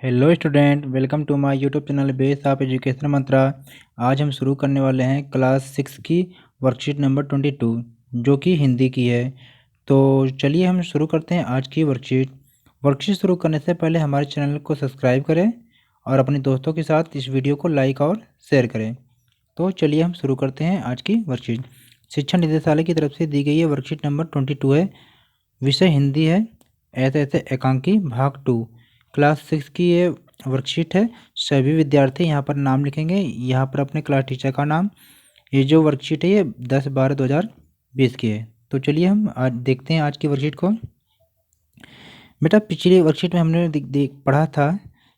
Hello student, welcome to my YouTube channel base of education mantra. आज हम शुरू करने वाले हैं क्लास 6 की वर्कशीट नंबर 22 जो कि हिंदी की है। तो चलिए हम शुरू करते हैं आज की वर्कशीट शुरू करने से पहले हमारे चैनल को सब्सक्राइब करें और अपने दोस्तों के साथ इस वीडियो को लाइक और शेयर करें। तो चलिए हम शुरू करते हैं आज की वर्कशीट। शिक्षा निदेशालय की तरफ से दी गई है वर्कशीट नंबर 22 है। विषय हिंदी है। ऐसे ऐसे एकांकी भाग 2 क्लास 6 की ये वर्कशीट है। सभी विद्यार्थी यहाँ पर नाम लिखेंगे, यहाँ पर अपने क्लास टीचर का नाम। ये जो वर्कशीट है ये 10/12/2020 की है। तो चलिए हम आज देखते हैं आज की वर्कशीट को। बेटा पिछली वर्कशीट में हमने पढ़ा था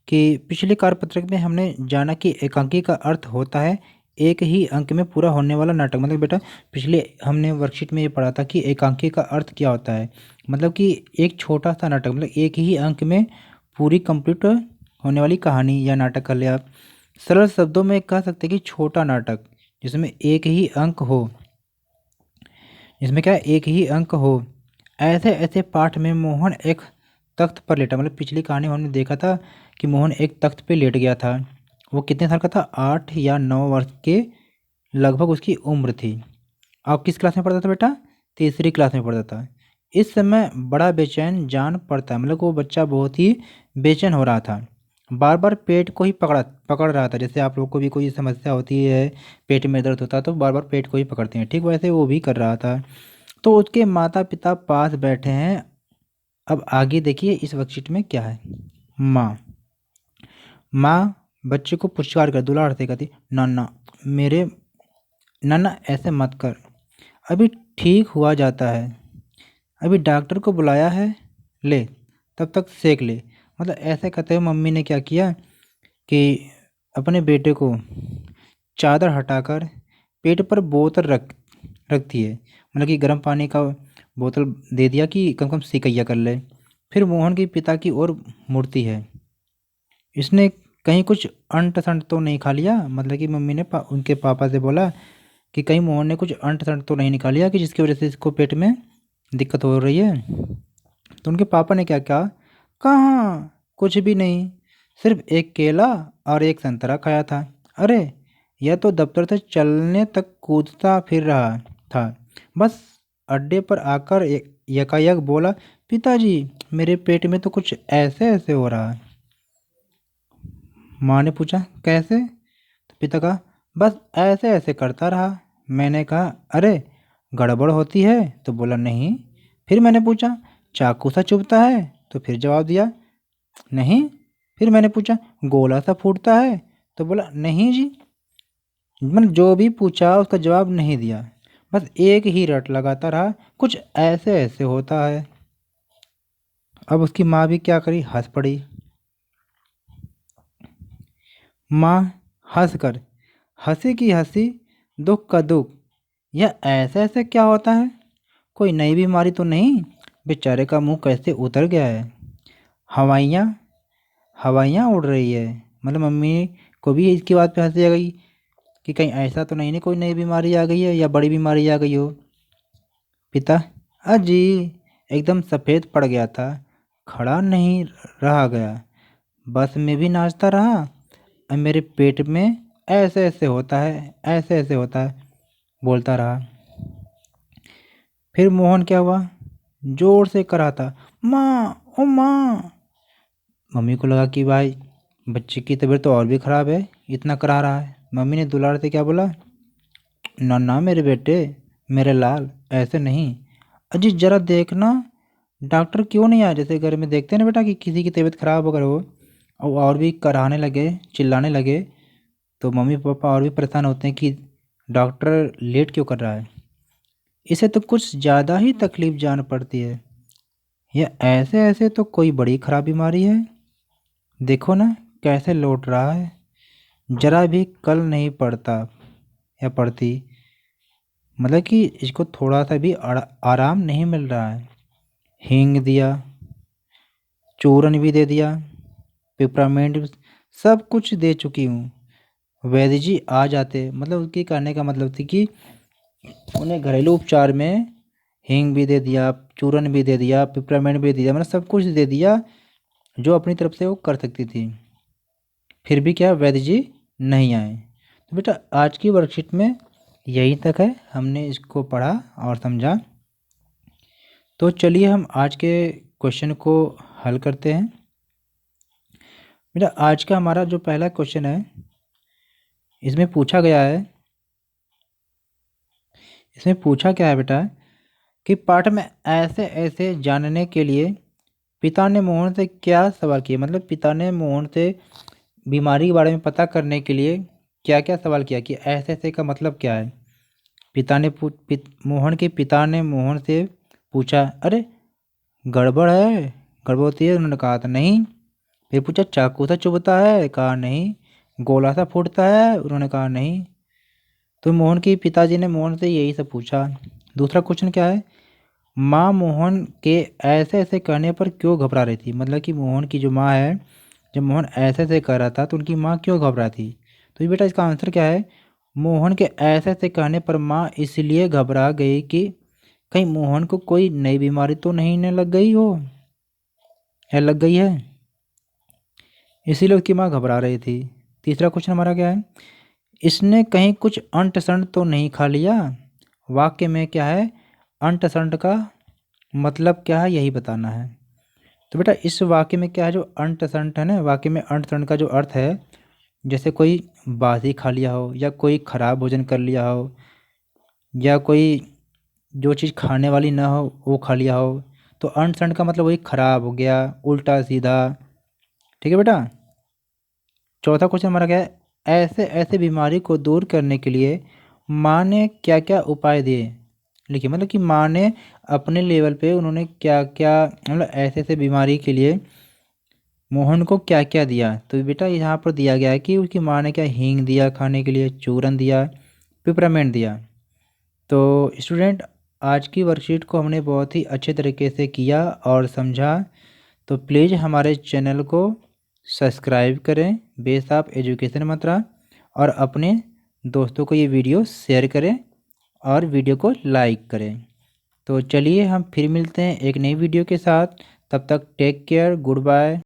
कि पिछले कार्यपत्रक में हमने जाना कि एकांकी का अर्थ होता है एक ही अंक में पूरा होने वाला नाटक। मतलब बेटा पिछले हमने वर्कशीट में ये पढ़ा था कि एकांकी का अर्थ क्या होता है। मतलब कि एक छोटा सा नाटक, मतलब एक ही अंक में पूरी कंप्लीट होने वाली कहानी या नाटक कर लिया आप। सरल शब्दों में कह सकते हैं कि छोटा नाटक जिसमें एक ही अंक हो, जिसमें क्या एक ही अंक हो। ऐसे ऐसे पाठ में मोहन एक तख्त पर लेटा। मतलब पिछली कहानी में हमने देखा था कि मोहन एक तख्त पे लेट गया था। वो कितने साल का था? 8 या 9 वर्ष के लगभग उसकी उम्र थी। आप किस क्लास में पढ़ता था बेटा? तीसरी क्लास में पढ़ता था। इस समय बड़ा बेचैन जान पड़ता है। मतलब वो बच्चा बहुत ही बेचैन हो रहा था। बार बार पेट को ही पकड़ रहा था। जैसे आप लोग को भी कोई समस्या होती है, पेट में दर्द होता है तो बार बार पेट को ही पकड़ते हैं, ठीक वैसे वो भी कर रहा था। तो उसके माता पिता पास बैठे हैं। अब आगे देखिए इस वर्कशीट में क्या है। माँ माँ बच्चे को पुचकार कर दुलार से कहती, नाना मेरे नाना ऐसे मत कर, अभी ठीक हुआ जाता है, अभी डॉक्टर को बुलाया है, ले तब तक सेक ले। मतलब ऐसे कहते हुए मम्मी ने क्या किया कि अपने बेटे को चादर हटाकर पेट पर बोतल रख दी है। मतलब कि गर्म पानी का बोतल दे दिया कि कम कम सेकैया कर ले। फिर मोहन के पिता की ओर मुड़ती है। इसने कहीं कुछ अंट संट तो नहीं खा लिया? मतलब कि मम्मी ने उनके पापा से बोला कि कहीं मोहन ने कुछ अंट संट तो नहीं निकाल लिया कि जिसकी वजह से इसको पेट में दिक्कत हो रही है। तो उनके पापा ने क्या कहा, कहाँ कुछ भी नहीं, सिर्फ एक केला और एक संतरा खाया था। अरे यह तो दफ्तर से चलने तक कूदता फिर रहा था। बस अड्डे पर आकर यकायक बोला, पिताजी मेरे पेट में तो कुछ ऐसे ऐसे हो रहा है। माँ ने पूछा कैसे? तो पिता कहा बस ऐसे ऐसे करता रहा। मैंने कहा अरे गड़बड़ होती है? तो बोला नहीं। फिर मैंने पूछा चाकू सा चुभता है? तो फिर जवाब दिया नहीं। फिर मैंने पूछा गोला सा फूटता है? तो बोला नहीं जी। मैंने जो भी पूछा उसका जवाब नहीं दिया, बस एक ही रट लगाता रहा, कुछ ऐसे ऐसे होता है। अब उसकी माँ भी क्या करी, हंस पड़ी। माँ हंसकर, हंसी की हंसी दुख का दुख, यह ऐसे ऐसे क्या होता है? कोई नई बीमारी तो नहीं? बेचारे का मुंह कैसे उतर गया है। हवाइयाँ हवाइयाँ उड़ रही है। मतलब मम्मी को भी इसकी बात पे हंसी आ गई कि कहीं ऐसा तो नहीं कोई नई बीमारी आ गई है या बड़ी बीमारी आ गई हो। पिता अजी एकदम सफ़ेद पड़ गया था, खड़ा नहीं रहा गया, बस में भी नाचता रहा। अब मेरे पेट में ऐसे ऐसे होता है, ऐसे ऐसे होता है, बोलता रहा। फिर मोहन क्या हुआ, जोर से कर रहा था माँ ओ माँ। मम्मी को लगा कि भाई बच्चे की तबीयत तो और भी ख़राब है, इतना करा रहा है। मम्मी ने दुलार से क्या बोला, ना ना मेरे बेटे, मेरे लाल ऐसे नहीं। अजी ज़रा देखना डॉक्टर क्यों नहीं आया? जैसे घर में देखते हैं ना बेटा कि किसी की तबीयत ख़राब अगर हो और भी कराने लगे, चिल्लाने लगे, तो मम्मी पापा और भी परेशान होते हैं कि डॉक्टर लेट क्यों कर रहा है, इसे तो कुछ ज़्यादा ही तकलीफ़ जान पड़ती है, या ऐसे ऐसे तो कोई बड़ी ख़राब बीमारी है। देखो ना कैसे लौट रहा है, ज़रा भी कल नहीं पड़ता या पड़ती। मतलब कि इसको थोड़ा सा भी आराम नहीं मिल रहा है। हींग दिया, चूरन भी दे दिया, पिपरामेंट सब कुछ दे चुकी हूँ। वैद्य जी आ जाते, मतलब उसकी कहने का मतलब थी कि उन्हें घरेलू उपचार में हींग भी दे दिया, चूरन भी दे दिया, पिपरामेंट भी दे दिया, मतलब सब कुछ दे दिया, जो अपनी तरफ से वो कर सकती थी, फिर भी क्या वैद्य जी नहीं आए। तो बेटा आज की वर्कशीट में यही तक है, हमने इसको पढ़ा और समझा। तो चलिए हम आज के क्वेश्चन को हल करते हैं। बेटा आज का हमारा जो पहला क्वेश्चन है, इसमें पूछा गया है, इसमें पूछा क्या है बेटा कि पाठ में ऐसे ऐसे जानने के लिए पिता ने मोहन से क्या सवाल किए। मतलब पिता ने मोहन से बीमारी के बारे में पता करने के लिए क्या क्या सवाल किया, कि ऐसे ऐसे का मतलब क्या है। पिता ने मोहन के पिता ने मोहन से पूछा, अरे गड़बड़ है, गड़बड़ होती है? उन्होंने कहा था नहीं। फिर पूछा चाकू सा चुभता है? कहा नहीं। गोला सा फूटता है? उन्होंने कहा नहीं। तो मोहन के पिताजी ने मोहन से यही सब पूछा। दूसरा क्वेश्चन क्या है, माँ मोहन के ऐसे ऐसे कहने पर क्यों घबरा रही थी। मतलब कि मोहन की जो माँ है, जब मोहन ऐसे ऐसे कर रहा था तो उनकी माँ क्यों घबरा थी। तो ये बेटा इसका आंसर क्या है, मोहन के ऐसे ऐसे कहने पर माँ इसलिए घबरा गई कि कहीं मोहन को कोई नई बीमारी तो नहीं न लग गई हो, या लग गई है, इसीलिए उसकी माँ घबरा रही थी। तीसरा क्वेश्चन हमारा क्या है, इसने कहीं कुछ अंट संट तो नहीं खा लिया। वाक्य में क्या है, अंट संट का मतलब क्या है यही बताना है। तो बेटा इस वाक्य में क्या है, जो अंट संट है ना, वाक्य में अंट संट का जो अर्थ है, जैसे कोई बासी खा लिया हो, या कोई खराब भोजन कर लिया हो, या कोई जो चीज़ खाने वाली ना हो वो खा लिया हो, तो अंट संट का मतलब वही खराब हो गया, उल्टा सीधा। ठीक है बेटा। चौथा क्वेश्चन हमारा क्या है, ऐसे ऐसे बीमारी को दूर करने के लिए माँ ने क्या क्या उपाय दिए। लिखिए, मतलब कि माँ ने अपने लेवल पे उन्होंने क्या क्या, मतलब ऐसे ऐसे बीमारी के लिए मोहन को क्या क्या दिया। तो बेटा यहाँ पर दिया गया है कि उसकी माँ ने क्या हींग दिया खाने के लिए, चूरन दिया, पिपरामेंट दिया। तो स्टूडेंट आज की वर्कशीट को हमने बहुत ही अच्छे तरीके से किया और समझा। तो प्लीज़ हमारे चैनल को सब्सक्राइब करें, बेस ऑफ एजुकेशन मंत्रा, और अपने दोस्तों को ये वीडियो शेयर करें और वीडियो को लाइक करें। तो चलिए हम फिर मिलते हैं एक नई वीडियो के साथ। तब तक टेक केयर, गुड बाय।